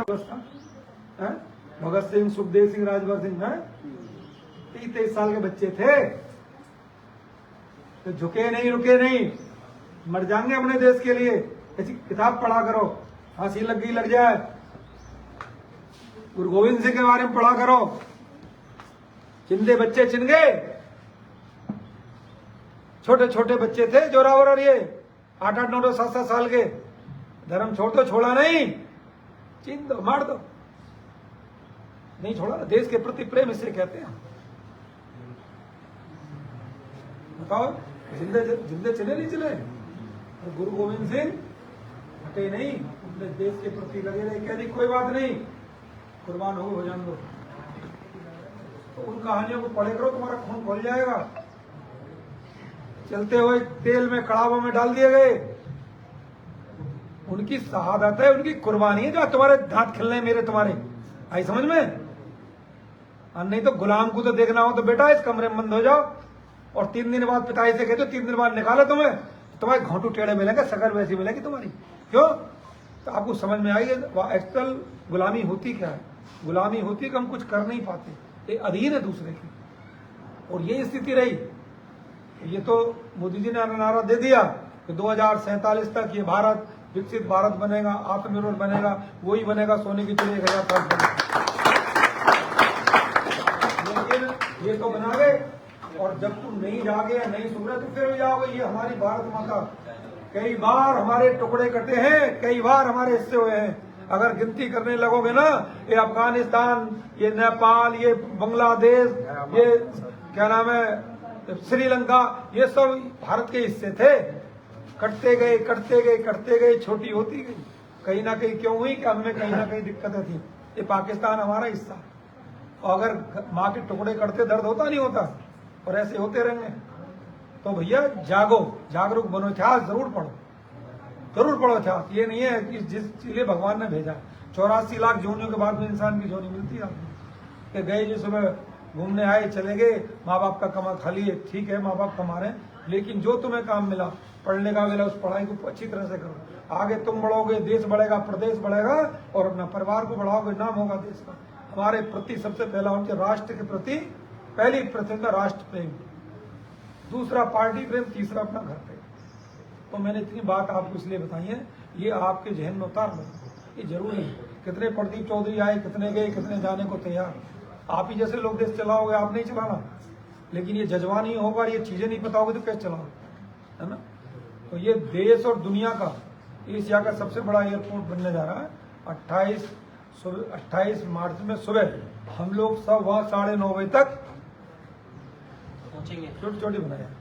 है? भगत सिंह, सुखदेव सिंह, राजभर सिंह, है 23 साल के बच्चे थे, तो झुके नहीं, रुके नहीं, मर जाएंगे अपने देश के लिए। ऐसी किताब पढ़ा करो, फांसी लग गई लग जाए। गुरु गोविंद सिंह के बारे में पढ़ा करो, चिंदे बच्चे चिन गए, छोटे छोटे बच्चे थे जोरावर, और ये 8-8, 9-9, 7-7 साल के। धर्म छोड़ दो, छोड़ा नहीं, चिन दो, मार दो, नहीं छोड़ा ना। देश के प्रति प्रेम इसे कहते हैं। बताओ, जिंदे चले नहीं चले। और गुरु गोविंद सिंह हटे नहीं, अपने देश के प्रति लगे रहे, कह दी कोई बात नहीं, कुर्बान हो जान दो। तो उन कहानियों को पढ़े करो, तुम्हारा खून खोल जाएगा। चलते हुए तेल में, कड़ावों में डाल दिए गए। उनकी शहादत है, उनकी कुर्बानी है, जो तुम्हारे दांत खिलने मेरे तुम्हारे। आई समझ में? और नहीं तो गुलाम को तो देखना हो तो बेटा इस कमरे में बंद हो जाओ, और 3 दिन बाद पिताई से कहते हो 3 दिन बाद निकालो तुम्हें, तुम्हारे घोंटू टेढ़े मिलेंगे, शक्ल वैसी मिलेगी तुम्हारी। क्यों? तो आपको समझ में आई एक्चुअल गुलामी होती क्या है। गुलामी होती कि हम कुछ कर नहीं पाते, ये अधीन है दूसरे की, और ये स्थिति रही। ये तो मोदी जी ने नारा दे दिया कि 2047 तक ये भारत विकसित भारत बनेगा, आत्मनिर्भर बनेगा, वही बनेगा सोने की चिड़िया 1000 साल पहले। लेकिन ये तो बना गए, और जब तुम नहीं जागे या नहीं सुन रहे तो फिर हो जाओगे। ये हमारी भारत माता कई बार हमारे टुकड़े कटे हैं, कई बार हमारे हिस्से हुए हैं। अगर गिनती करने लगोगे ना, ये अफगानिस्तान, ये नेपाल, ये बांग्लादेश, ये क्या नाम है श्रीलंका, ये सब भारत के हिस्से थे। कटते गए, कटते गए, कटते गए, छोटी होती गई। कहीं ना कहीं क्यों हुई कि हमें कहीं ना कहीं दिक्कतें थी। ये पाकिस्तान हमारा हिस्सा, और अगर माँ के टुकड़े कटते दर्द होता नहीं होता, और ऐसे होते रहेंगे। तो भैया जागो, जागरूक बनो, इतिहास जरूर पढ़ो, जरूर पढ़ो इतिहास। ये नहीं है कि जिस लिए भगवान ने भेजा। 84 लाख जोनियों के बाद में इंसान की जोनी मिलती है। कि गए जो सुबह घूमने आए, चले गए, माँ बाप का कमा खा लिए, ठीक है माँ बाप कमा रहे हैं, लेकिन जो तुम्हें काम मिला, पढ़ने का मिला, उस पढ़ाई को अच्छी तरह से करो। आगे तुम बढ़ोगे, देश बढ़ेगा, प्रदेश बढ़ेगा, और अपना परिवार को बढ़ाओगे, नाम होगा देश का। हमारे प्रति सबसे पहला उनके राष्ट्र के प्रति पहली प्राथमिकता राष्ट्र प्रेम, दूसरा पार्टी प्रेम, तीसरा अपना घर प्रेम। तो मैंने इतनी बात आपको इसलिए बताई है, ये आपके जहन में उतार लो, ये जरूरी है। कितने प्रदीप चौधरी आए, कितने गए, कितने जाने को तैयार। आप ही जैसे लोग देश चलाओगे, आप नहीं चलाना, लेकिन ये जज्बा नहीं होगा, ये चीजें नहीं पता होगी तो कैसे चलाओगे, है ना। तो ये देश और दुनिया का, एशिया का सबसे बड़ा एयरपोर्ट बनने जा रहा है। 28 मार्च में सुबह हम लोग सब वहाँ 9:30 बजे तक छोटी छोटी बनाए।